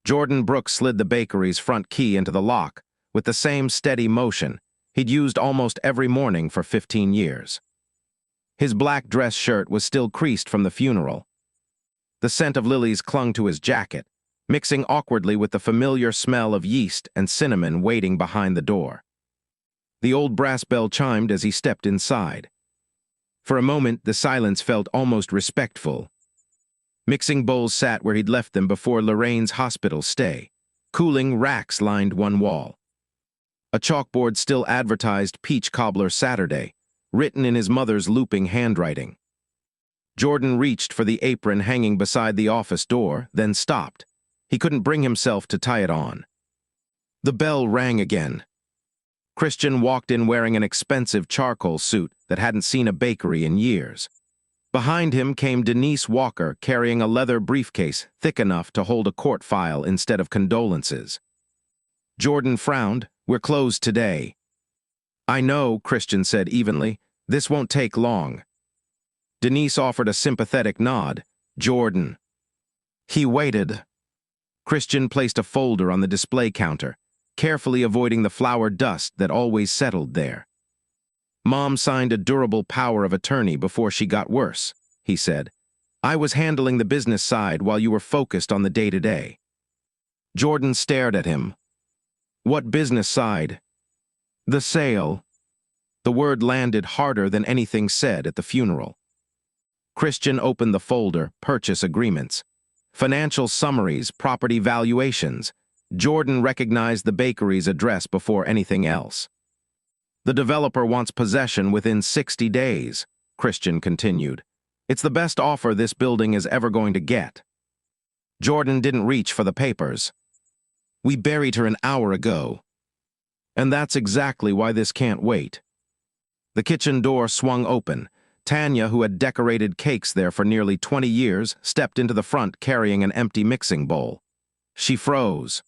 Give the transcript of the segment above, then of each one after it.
Jordan Brooks slid the bakery's front key into the lock with the same steady motion he'd used almost every morning for 15 years. His black dress shirt was still creased from the funeral. The scent of lilies clung to his jacket, mixing awkwardly with the familiar smell of yeast and cinnamon waiting behind the door. The old brass bell chimed as he stepped inside. For a moment, the silence felt almost respectful. Mixing bowls sat where he'd left them before Lorraine's hospital stay. Cooling racks lined one wall. A chalkboard still advertised Peach Cobbler Saturday, written in his mother's looping handwriting. Jordan reached for the apron hanging beside the office door, then stopped. He couldn't bring himself to tie it on. The bell rang again. Christian walked in wearing an expensive charcoal suit that hadn't seen a bakery in years. Behind him came Denise Walker carrying a leather briefcase thick enough to hold a court file instead of condolences. Jordan frowned. "We're closed today." "I know," Christian said evenly. "This won't take long." Denise offered a sympathetic nod. "Jordan." He waited. Christian placed a folder on the display counter, carefully avoiding the flour dust that always settled there. "Mom signed a durable power of attorney before she got worse," he said. "I was handling the business side while you were focused on the day-to-day." Jordan stared at him. "What business side?" "The sale." The word landed harder than anything said at the funeral. Christian opened the folder, purchase agreements. Financial summaries, property valuations. Jordan recognized the bakery's address before anything else. "The developer wants possession within 60 days, Christian continued. "It's the best offer this building is ever going to get." Jordan didn't reach for the papers. "We buried her an hour ago. And that's exactly why this can't wait." The kitchen door swung open. Tanya, who had decorated cakes there for nearly 20 years, stepped into the front carrying an empty mixing bowl. She froze.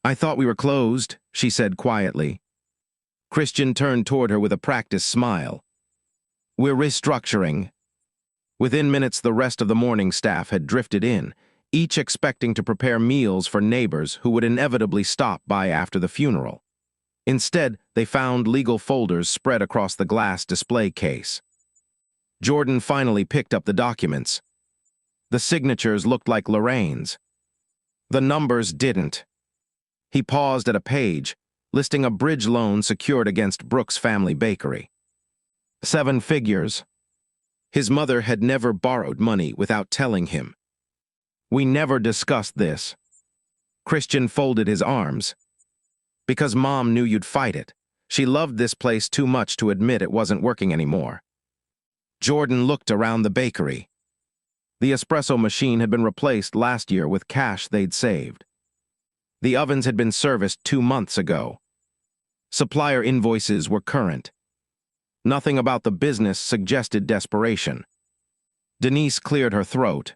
"I thought we were closed," she said quietly. Christian turned toward her with a practiced smile. "We're restructuring." Within minutes, the rest of the morning staff had drifted in, each expecting to prepare meals for neighbors who would inevitably stop by after the funeral. Instead, they found legal folders spread across the glass display case. Jordan finally picked up the documents. The signatures looked like Lorraine's. The numbers didn't. He paused at a page, listing a bridge loan secured against Brooks Family Bakery. 7 figures. His mother had never borrowed money without telling him. "We never discussed this." Christian folded his arms. "Because Mom knew you'd fight it. She loved this place too much to admit it wasn't working anymore." Jordan looked around the bakery. The espresso machine had been replaced last year with cash they'd saved. The ovens had been serviced 2 months ago. Supplier invoices were current. Nothing about the business suggested desperation. Denise cleared her throat.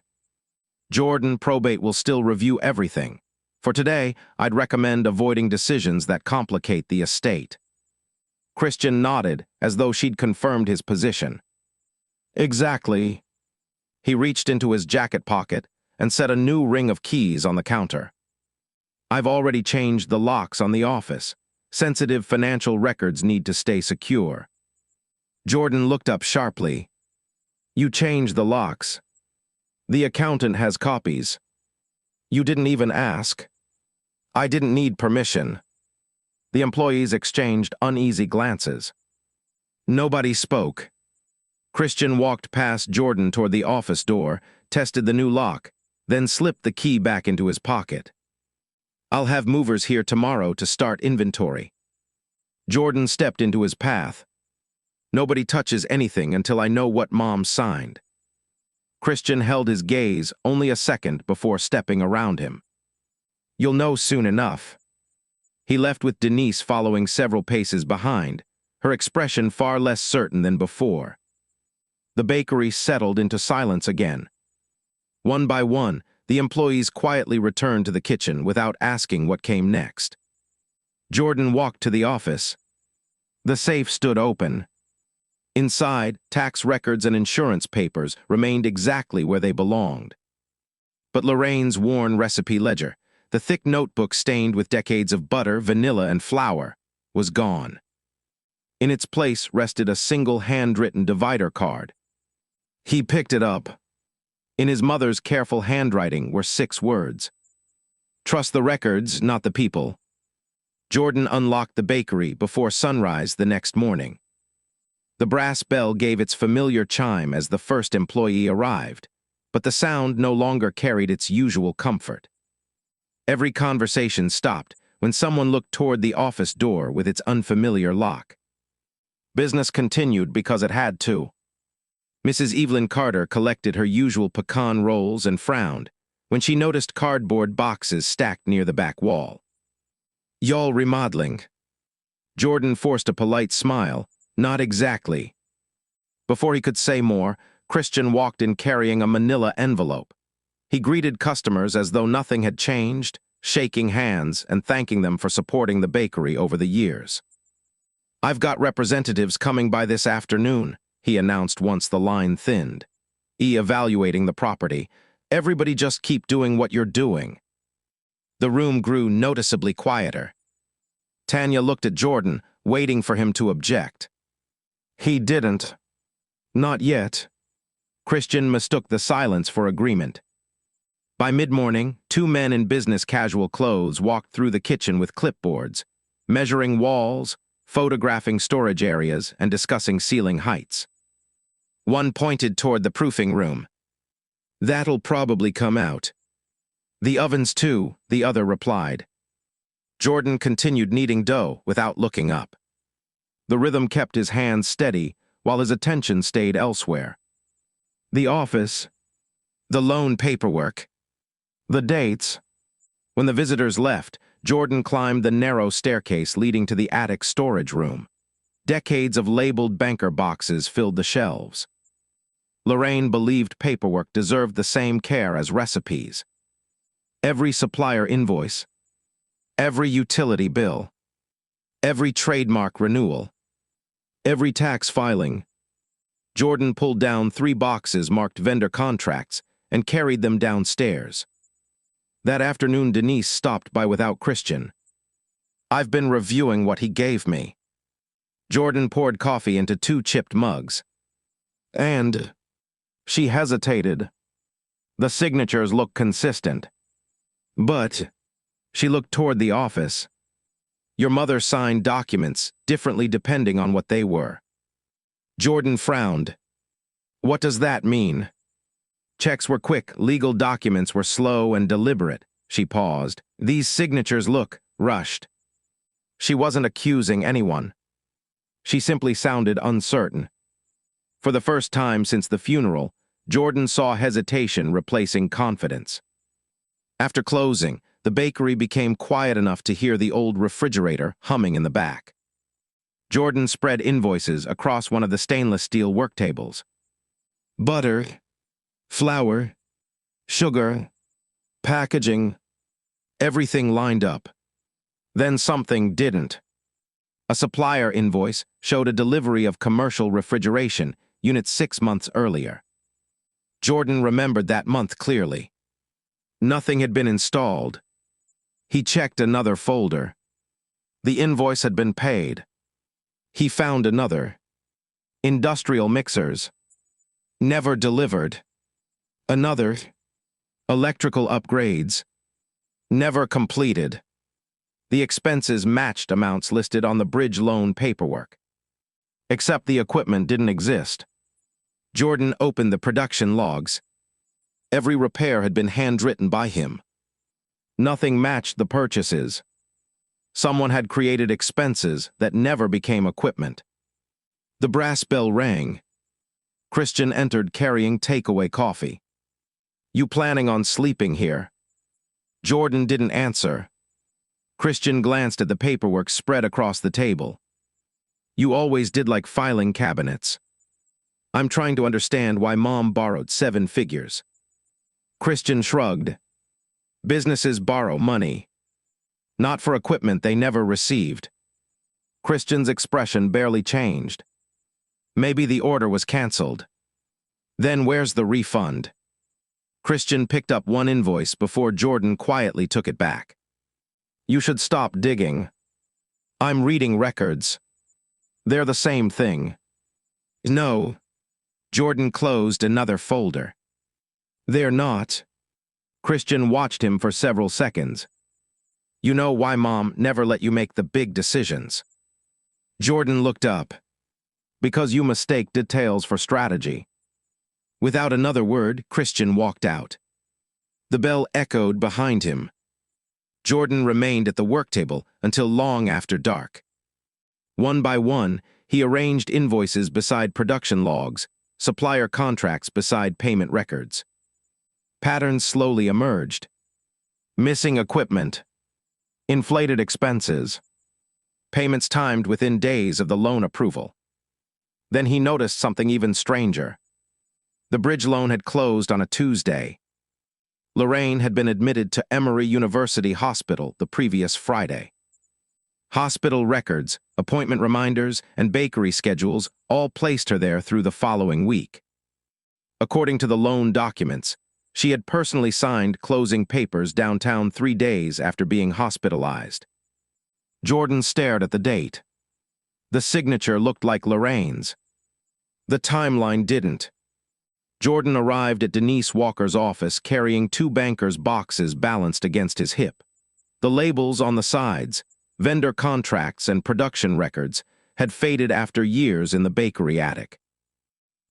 "Jordan, probate will still review everything. For today, I'd recommend avoiding decisions that complicate the estate." Christian nodded, as though she'd confirmed his position. "Exactly." He reached into his jacket pocket and set a new ring of keys on the counter. "I've already changed the locks on the office. Sensitive financial records need to stay secure." Jordan looked up sharply. "You changed the locks. The accountant has copies. You didn't even ask." "I didn't need permission." The employees exchanged uneasy glances. Nobody spoke. Christian walked past Jordan toward the office door, tested the new lock, then slipped the key back into his pocket. "I'll have movers here tomorrow to start inventory." Jordan stepped into his path. "Nobody touches anything until I know what Mom signed." Christian held his gaze only a second before stepping around him. "You'll know soon enough." He left with Denise following several paces behind, her expression far less certain than before. The bakery settled into silence again. One by one, the employees quietly returned to the kitchen without asking what came next. Jordan walked to the office. The safe stood open. Inside, tax records and insurance papers remained exactly where they belonged. But Lorraine's worn recipe ledger, The thick notebook stained with decades of butter, vanilla, and flour was gone. In its place rested a single handwritten divider card. He picked it up. In his mother's careful handwriting were 6 words. Trust the records, not the people. Jordan unlocked the bakery before sunrise the next morning. The brass bell gave its familiar chime as the first employee arrived, but the sound no longer carried its usual comfort. Every conversation stopped when someone looked toward the office door with its unfamiliar lock. Business continued because it had to. Mrs. Evelyn Carter collected her usual pecan rolls and frowned when she noticed cardboard boxes stacked near the back wall. "Y'all remodeling?" Jordan forced a polite smile. "Not exactly." Before he could say more, Christian walked in carrying a manila envelope. He greeted customers as though nothing had changed, shaking hands and thanking them for supporting the bakery over the years. "I've got representatives coming by this afternoon," he announced once the line thinned. "Evaluating the property. Everybody just keep doing what you're doing." The room grew noticeably quieter. Tanya looked at Jordan, waiting for him to object. He didn't. Not yet. Christian mistook the silence for agreement. By mid-morning, 2 men in business casual clothes walked through the kitchen with clipboards, measuring walls, photographing storage areas, and discussing ceiling heights. One pointed toward the proofing room. "That'll probably come out." "The ovens too," the other replied. Jordan continued kneading dough without looking up. The rhythm kept his hands steady while his attention stayed elsewhere. The office, the loan paperwork, the dates. When the visitors left, Jordan climbed the narrow staircase leading to the attic storage room. Decades of labeled banker boxes filled the shelves. Lorraine believed paperwork deserved the same care as recipes. Every supplier invoice, every utility bill, every trademark renewal, every tax filing. Jordan pulled down 3 boxes marked vendor contracts and carried them downstairs. That afternoon, Denise stopped by without Christian. "I've been reviewing what he gave me." Jordan poured coffee into 2 chipped mugs. "And..." She hesitated. "The signatures look consistent." "But..." She looked toward the office. "Your mother signed documents differently depending on what they were." Jordan frowned. "What does that mean?" "Checks were quick, legal documents were slow and deliberate." She paused. "These signatures look rushed." She wasn't accusing anyone. She simply sounded uncertain. For the first time since the funeral, Jordan saw hesitation replacing confidence. After closing, the bakery became quiet enough to hear the old refrigerator humming in the back. Jordan spread invoices across one of the stainless steel work tables. Butter, flour, sugar, packaging, everything lined up. Then something didn't. A supplier invoice showed a delivery of commercial refrigeration, unit 6 months earlier. Jordan remembered that month clearly. Nothing had been installed. He checked another folder. The invoice had been paid. He found another. Industrial mixers. Never delivered. Another. Electrical upgrades. Never completed. The expenses matched amounts listed on the bridge loan paperwork. Except the equipment didn't exist. Jordan opened the production logs. Every repair had been handwritten by him. Nothing matched the purchases. Someone had created expenses that never became equipment. The brass bell rang. Christian entered carrying takeaway coffee. "You planning on sleeping here?" Jordan didn't answer. Christian glanced at the paperwork spread across the table. "You always did like filing cabinets." "I'm trying to understand why Mom borrowed 7 figures. Christian shrugged. "Businesses borrow money. Not for equipment they never received." Christian's expression barely changed. "Maybe the order was canceled." "Then where's the refund?" Christian picked up one invoice before Jordan quietly took it back. You should stop digging. I'm reading records. They're the same thing. No. Jordan closed another folder. They're not. Christian watched him for several seconds. You know why Mom never let you make the big decisions. Jordan looked up. Because you mistake details for strategy. Without another word, Christian walked out. The bell echoed behind him. Jordan remained at the work table until long after dark. One by one, he arranged invoices beside production logs, supplier contracts beside payment records. Patterns slowly emerged. Missing equipment. Inflated expenses. Payments timed within days of the loan approval. Then he noticed something even stranger. The bridge loan had closed on a Tuesday. Lorraine had been admitted to Emory University Hospital the previous Friday. Hospital records, appointment reminders, and bakery schedules all placed her there through the following week. According to the loan documents, she had personally signed closing papers downtown 3 days after being hospitalized. Jordan stared at the date. The signature looked like Lorraine's. The timeline didn't. Jordan arrived at Denise Walker's office carrying 2 bankers' boxes balanced against his hip. The labels on the sides, vendor contracts and production records, had faded after years in the bakery attic.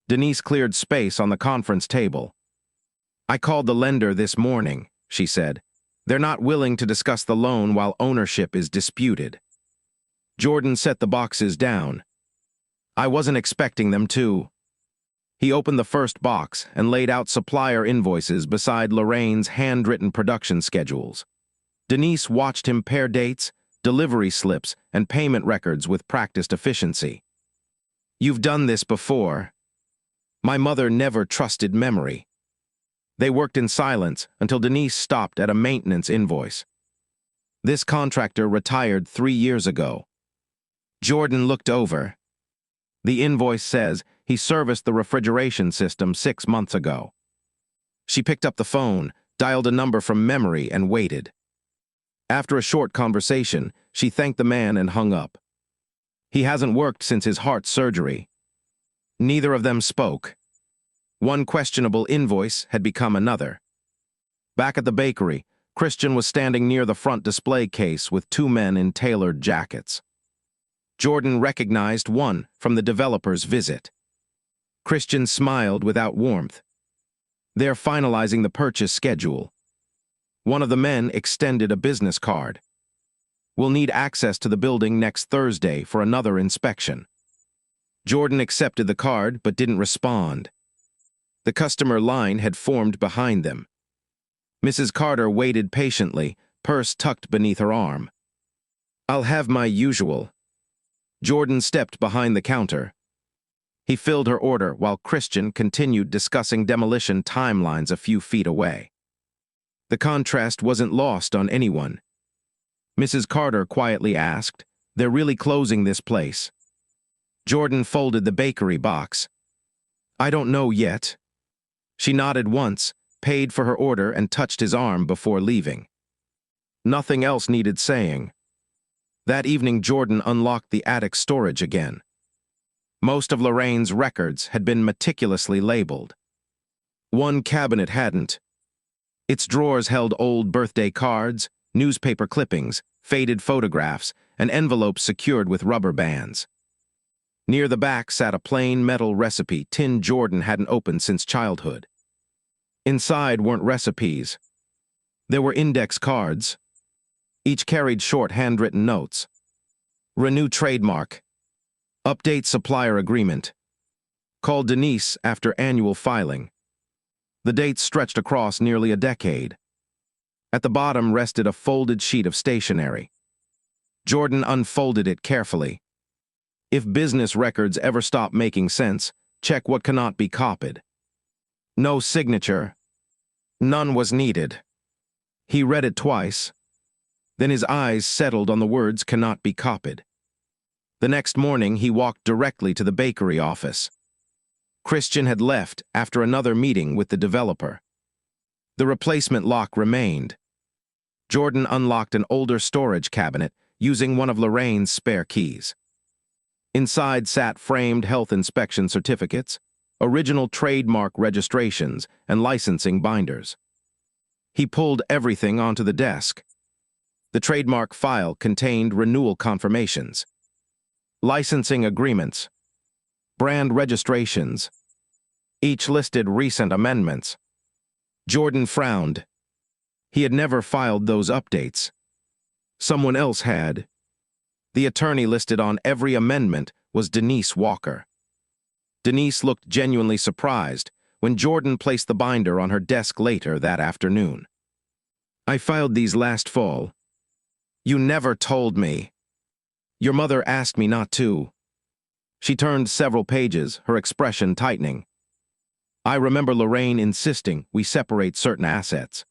Denise cleared space on the conference table. I called the lender this morning, she said. They're not willing to discuss the loan while ownership is disputed. Jordan set the boxes down. I wasn't expecting them to. He opened the first box and laid out supplier invoices beside Lorraine's handwritten production schedules. Denise watched him pair dates, delivery slips, and payment records with practiced efficiency. You've done this before. My mother never trusted memory. They worked in silence until Denise stopped at a maintenance invoice. This contractor retired 3 years ago. Jordan looked over. The invoice says he serviced the refrigeration system 6 months ago. She picked up the phone, dialed a number from memory, and waited. After a short conversation, she thanked the man and hung up. He hasn't worked since his heart surgery. Neither of them spoke. One questionable invoice had become another. Back at the bakery, Christian was standing near the front display case with 2 men in tailored jackets. Jordan recognized one from the developer's visit. Christian smiled without warmth. They're finalizing the purchase schedule. One of the men extended a business card. We'll need access to the building next Thursday for another inspection. Jordan accepted the card but didn't respond. The customer line had formed behind them. Mrs. Carter waited patiently, purse tucked beneath her arm. I'll have my usual. Jordan stepped behind the counter. He filled her order while Christian continued discussing demolition timelines a few feet away. The contrast wasn't lost on anyone. Mrs. Carter quietly asked, "They're really closing this place?" Jordan folded the bakery box. "I don't know yet." She nodded once, paid for her order, and touched his arm before leaving. Nothing else needed saying. That evening, Jordan unlocked the attic storage again. Most of Lorraine's records had been meticulously labeled. One cabinet hadn't. Its drawers held old birthday cards, newspaper clippings, faded photographs, and envelopes secured with rubber bands. Near the back sat a plain metal recipe tin Jordan hadn't opened since childhood. Inside weren't recipes. There were index cards. Each carried short handwritten notes. Renew trademark. Update supplier agreement. Call Denise after annual filing. The dates stretched across nearly a decade. At the bottom rested a folded sheet of stationery. Jordan unfolded it carefully. If business records ever stop making sense, check what cannot be copied. No signature. None was needed. He read it twice. Then his eyes settled on the words "cannot be copied." The next morning, he walked directly to the bakery office. Christian had left after another meeting with the developer. The replacement lock remained. Jordan unlocked an older storage cabinet using one of Lorraine's spare keys. Inside sat framed health inspection certificates, original trademark registrations, and licensing binders. He pulled everything onto the desk. The trademark file contained renewal confirmations, licensing agreements, brand registrations, each listed recent amendments. Jordan frowned. He had never filed those updates. Someone else had. The attorney listed on every amendment was Denise Walker. Denise looked genuinely surprised when Jordan placed the binder on her desk later that afternoon. "I filed these last fall. You never told me. Your mother asked me not to." She turned several pages, her expression tightening. "I remember Lorraine insisting we separate certain assets."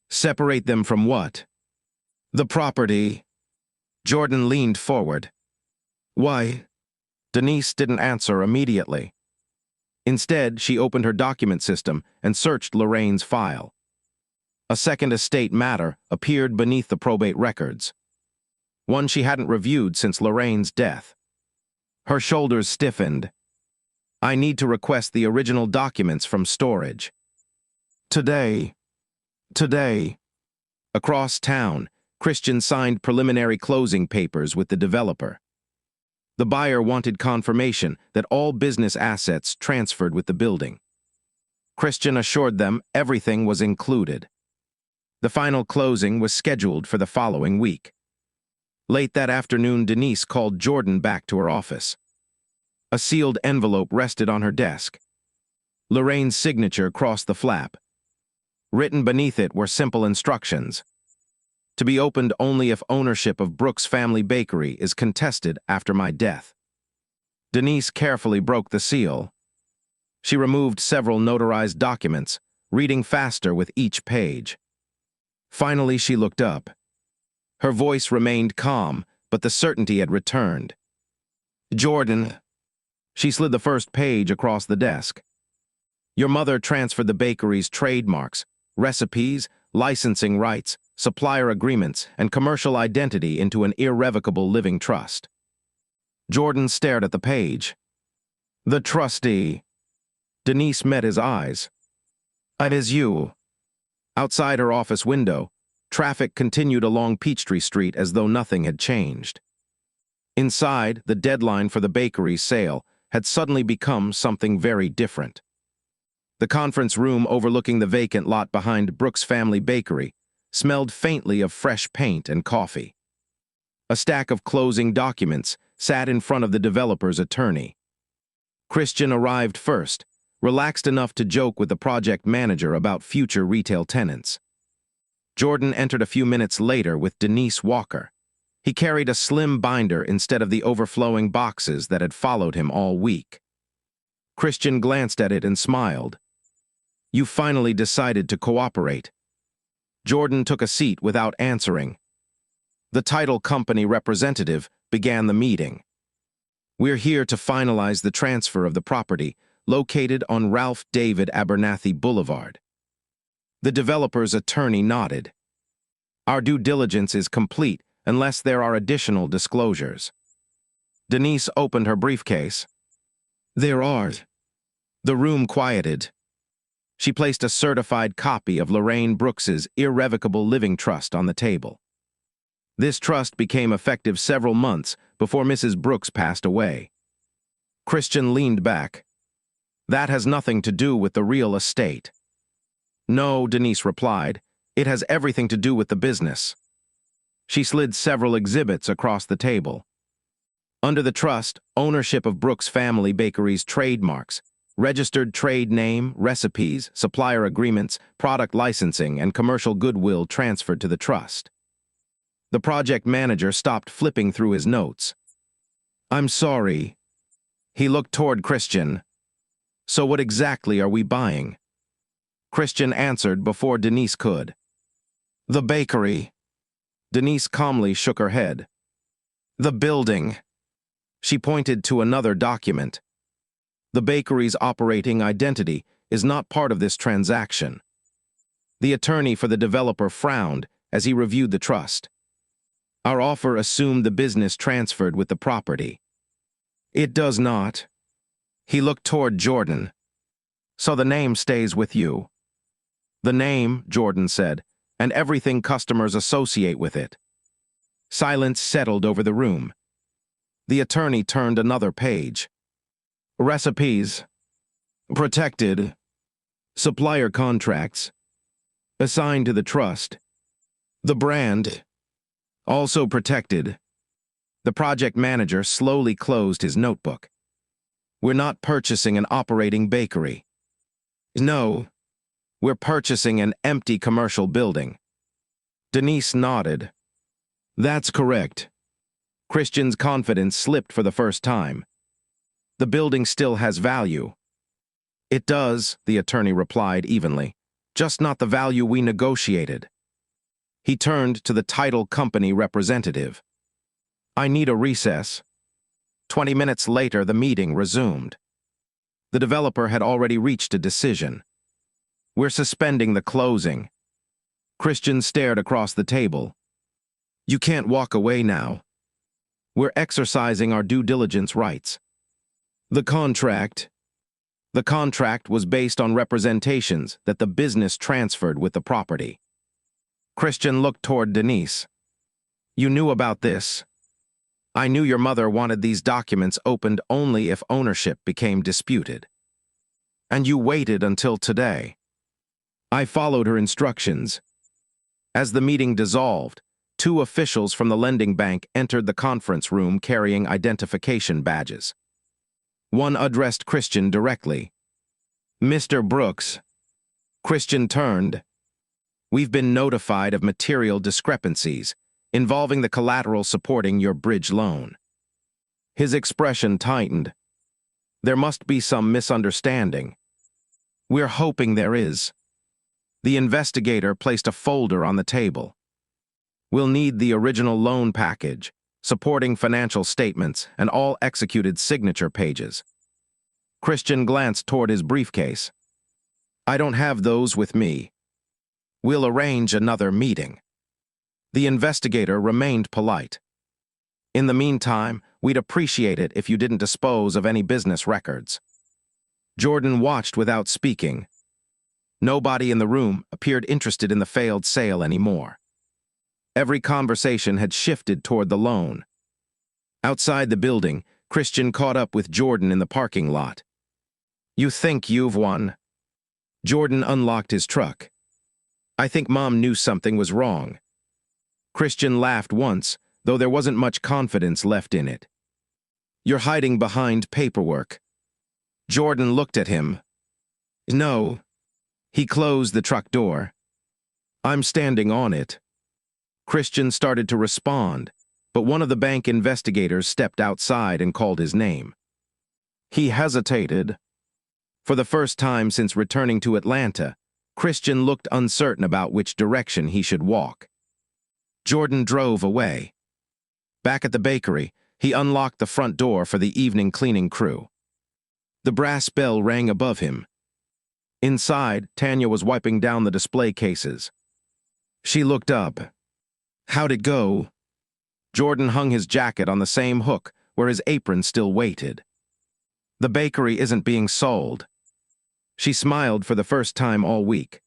"Separate them from what?" "The property." Jordan leaned forward. "Why?" Denise didn't answer immediately. Instead, she opened her document system and searched Lorraine's file. A second estate matter appeared beneath the probate records, one she hadn't reviewed since Lorraine's death. Her shoulders stiffened. "I need to request the original documents from storage." Today. Across town, Christian signed preliminary closing papers with the developer. The buyer wanted confirmation that all business assets transferred with the building. Christian assured them everything was included. The final closing was scheduled for the following week. Late that afternoon, Denise called Jordan back to her office. A sealed envelope rested on her desk. Lorraine's signature crossed the flap. Written beneath it were simple instructions: to be opened only if ownership of Brooks Family Bakery is contested after my death. Denise carefully broke the seal. She removed several notarized documents, reading faster with each page. Finally, she looked up. Her voice remained calm, but the certainty had returned. "Jordan." She slid the first page across the desk. "Your mother transferred the bakery's trademarks, recipes, licensing rights, supplier agreements, and commercial identity into an irrevocable living trust." Jordan stared at the page. "The trustee." Denise met his eyes. "It is you." Outside her office window, traffic continued along Peachtree Street as though nothing had changed. Inside, the deadline for the bakery's sale had suddenly become something very different. The conference room overlooking the vacant lot behind Brooks Family Bakery smelled faintly of fresh paint and coffee. A stack of closing documents sat in front of the developer's attorney. Christian arrived first, relaxed enough to joke with the project manager about future retail tenants. Jordan entered a few minutes later with Denise Walker. He carried a slim binder instead of the overflowing boxes that had followed him all week. Christian glanced at it and smiled. "You finally decided to cooperate." Jordan took a seat without answering. The title company representative began the meeting. "We're here to finalize the transfer of the property located on Ralph David Abernathy Boulevard." The developer's attorney nodded. "Our due diligence is complete unless there are additional disclosures." Denise opened her briefcase. "There are." The room quieted. She placed a certified copy of Lorraine Brooks's irrevocable living trust on the table. This trust became effective several months before Mrs. Brooks passed away. Christian leaned back. "That has nothing to do with the real estate." "No," Denise replied. "It has everything to do with the business." She slid several exhibits across the table. Under the trust, ownership of Brooks Family Bakery's trademarks, registered trade name, recipes, supplier agreements, product licensing, and commercial goodwill transferred to the trust. The project manager stopped flipping through his notes. "I'm sorry." He looked toward Christian. "So what exactly are we buying?" Christian answered before Denise could. "The bakery." Denise calmly shook her head. "The building." She pointed to another document. "The bakery's operating identity is not part of this transaction." The attorney for the developer frowned as he reviewed the trust. Our offer assumed the business transferred with the property. It does not. He looked toward Jordan. So the name stays with you. The name, Jordan said, and everything customers associate with it. Silence settled over the room. The attorney turned another page. Recipes. Protected. Supplier contracts. Assigned to the trust. The brand. Also protected. The project manager slowly closed his notebook. We're not purchasing an operating bakery. No. We're purchasing an empty commercial building. Denise nodded. That's correct. Christian's confidence slipped for the first time. The building still has value. It does, the attorney replied evenly. Just not the value we negotiated. He turned to the title company representative. I need a recess. 20 minutes later, the meeting resumed. The developer had already reached a decision. We're suspending the closing. Christian stared across the table. You can't walk away now. We're exercising our due diligence rights. The contract was based on representations that the business transferred with the property. Christian looked toward Denise. You knew about this. I knew your mother wanted these documents opened only if ownership became disputed. And you waited until today. I followed her instructions. As the meeting dissolved, 2 officials from the lending bank entered the conference room carrying identification badges. One addressed Christian directly. Mr. Brooks. Christian turned. We've been notified of material discrepancies involving the collateral supporting your bridge loan. His expression tightened. There must be some misunderstanding. We're hoping there is. The investigator placed a folder on the table. We'll need the original loan package, supporting financial statements, and all executed signature pages. Christian glanced toward his briefcase. I don't have those with me. We'll arrange another meeting. The investigator remained polite. In the meantime, we'd appreciate it if you didn't dispose of any business records. Jordan watched without speaking. Nobody in the room appeared interested in the failed sale anymore. Every conversation had shifted toward the loan. Outside the building, Christian caught up with Jordan in the parking lot. You think you've won? Jordan unlocked his truck. I think Mom knew something was wrong. Christian laughed once, though there wasn't much confidence left in it. You're hiding behind paperwork. Jordan looked at him. No. He closed the truck door. I'm standing on it. Christian started to respond, but one of the bank investigators stepped outside and called his name. He hesitated. For the first time since returning to Atlanta, Christian looked uncertain about which direction he should walk. Jordan drove away. Back at the bakery, he unlocked the front door for the evening cleaning crew. The brass bell rang above him. Inside, Tanya was wiping down the display cases. She looked up. How'd it go? Jordan hung his jacket on the same hook where his apron still waited. The bakery isn't being sold. She smiled for the first time all week.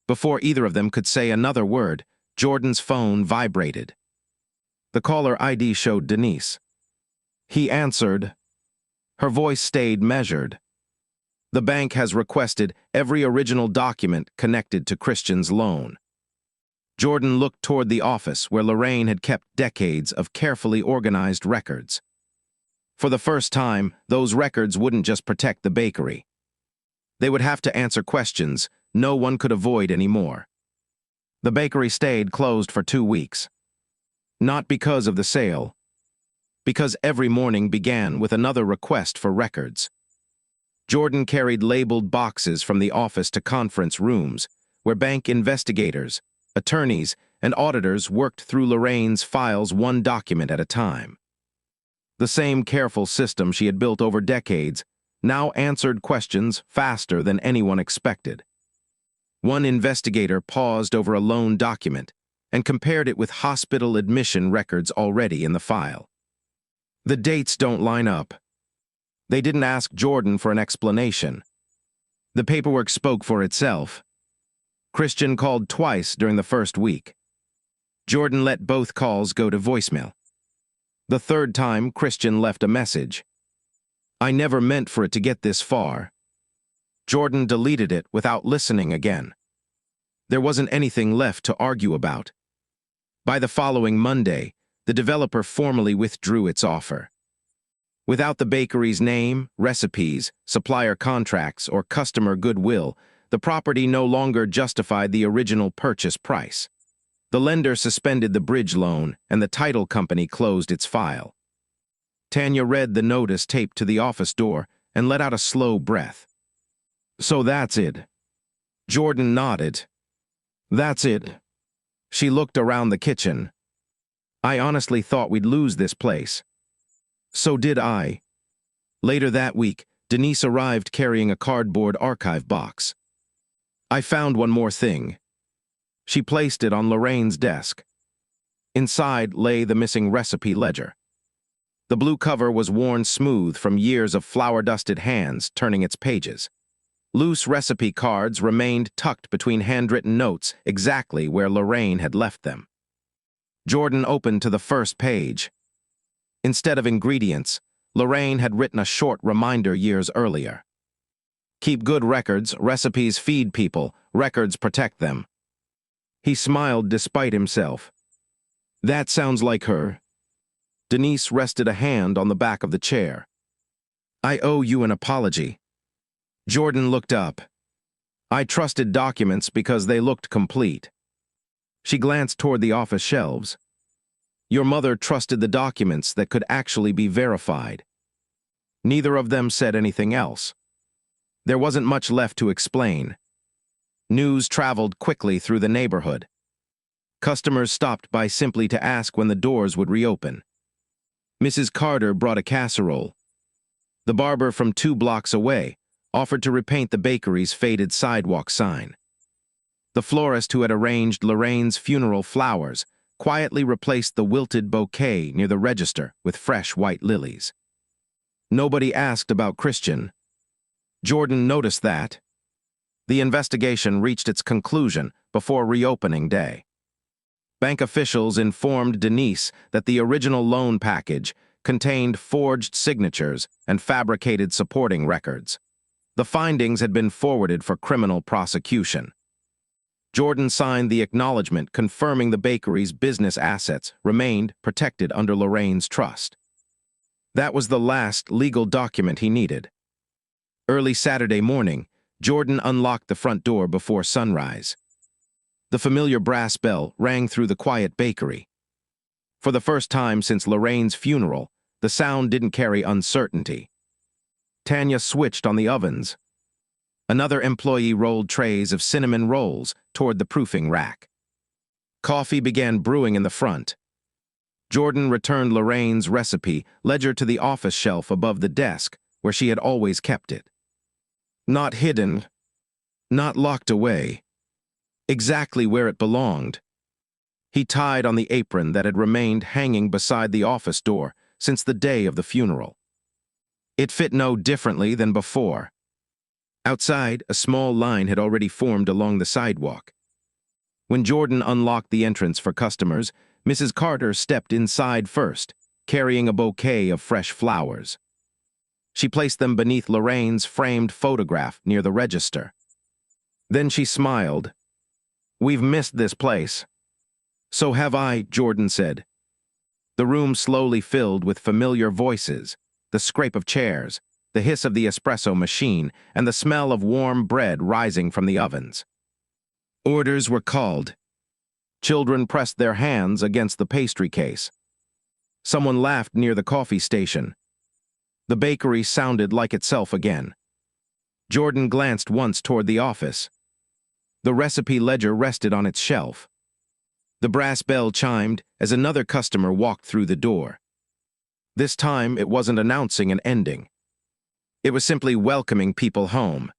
Before either of them could say another word, Jordan's phone vibrated. The caller ID showed Denise. He answered. Her voice stayed measured. The bank has requested every original document connected to Christian's loan. Jordan looked toward the office where Lorraine had kept decades of carefully organized records. For the first time, those records wouldn't just protect the bakery. They would have to answer questions no one could avoid anymore. The bakery stayed closed for 2 weeks. Not because of the sale, because every morning began with another request for records. Jordan carried labeled boxes from the office to conference rooms, where bank investigators, attorneys, and auditors worked through Lorraine's files one document at a time. The same careful system she had built over decades now answered questions faster than anyone expected. One investigator paused over a loan document and compared it with hospital admission records already in the file. The dates don't line up. They didn't ask Jordan for an explanation. The paperwork spoke for itself. Christian called twice during the first week. Jordan let both calls go to voicemail. The third time, Christian left a message. "I never meant for it to get this far." Jordan deleted it without listening again. There wasn't anything left to argue about. By the following Monday, the developer formally withdrew its offer. Without the bakery's name, recipes, supplier contracts, or customer goodwill, the property no longer justified the original purchase price. The lender suspended the bridge loan, and the title company closed its file. Tanya read the notice taped to the office door and let out a slow breath. "So that's it." Jordan nodded. "That's it." She looked around the kitchen. "I honestly thought we'd lose this place." "So did I." Later that week, Denise arrived carrying a cardboard archive box. "I found one more thing." She placed it on Lorraine's desk. Inside lay the missing recipe ledger. The blue cover was worn smooth from years of flour-dusted hands turning its pages. Loose recipe cards remained tucked between handwritten notes exactly where Lorraine had left them. Jordan opened to the first page. Instead of ingredients, Lorraine had written a short reminder years earlier. "Keep good records, recipes feed people, records protect them." He smiled despite himself. "That sounds like her." Denise rested a hand on the back of the chair. "I owe you an apology." Jordan looked up. "I trusted documents because they looked complete." She glanced toward the office shelves. "Your mother trusted the documents that could actually be verified." Neither of them said anything else. There wasn't much left to explain. News traveled quickly through the neighborhood. Customers stopped by simply to ask when the doors would reopen. Mrs. Carter brought a casserole. The barber from 2 blocks away offered to repaint the bakery's faded sidewalk sign. The florist who had arranged Lorraine's funeral flowers quietly replaced the wilted bouquet near the register with fresh white lilies. Nobody asked about Christian. Jordan noticed that. The investigation reached its conclusion before reopening day. Bank officials informed Denise that the original loan package contained forged signatures and fabricated supporting records. The findings had been forwarded for criminal prosecution. Jordan signed the acknowledgement confirming the bakery's business assets remained protected under Lorraine's trust. That was the last legal document he needed. Early Saturday morning, Jordan unlocked the front door before sunrise. The familiar brass bell rang through the quiet bakery. For the first time since Lorraine's funeral, the sound didn't carry uncertainty. Tanya switched on the ovens. Another employee rolled trays of cinnamon rolls toward the proofing rack. Coffee began brewing in the front. Jordan returned Lorraine's recipe ledger to the office shelf above the desk, where she had always kept it. Not hidden, not locked away, exactly where it belonged. He tied on the apron that had remained hanging beside the office door since the day of the funeral. It fit no differently than before. Outside, a small line had already formed along the sidewalk. When Jordan unlocked the entrance for customers, Mrs. Carter stepped inside first, carrying a bouquet of fresh flowers. She placed them beneath Lorraine's framed photograph near the register. Then she smiled. "We've missed this place." "So have I," Jordan said. The room slowly filled with familiar voices, the scrape of chairs, the hiss of the espresso machine, and the smell of warm bread rising from the ovens. Orders were called. Children pressed their hands against the pastry case. Someone laughed near the coffee station. The bakery sounded like itself again. Jordan glanced once toward the office. The recipe ledger rested on its shelf. The brass bell chimed as another customer walked through the door. This time, it wasn't announcing an ending. It was simply welcoming people home.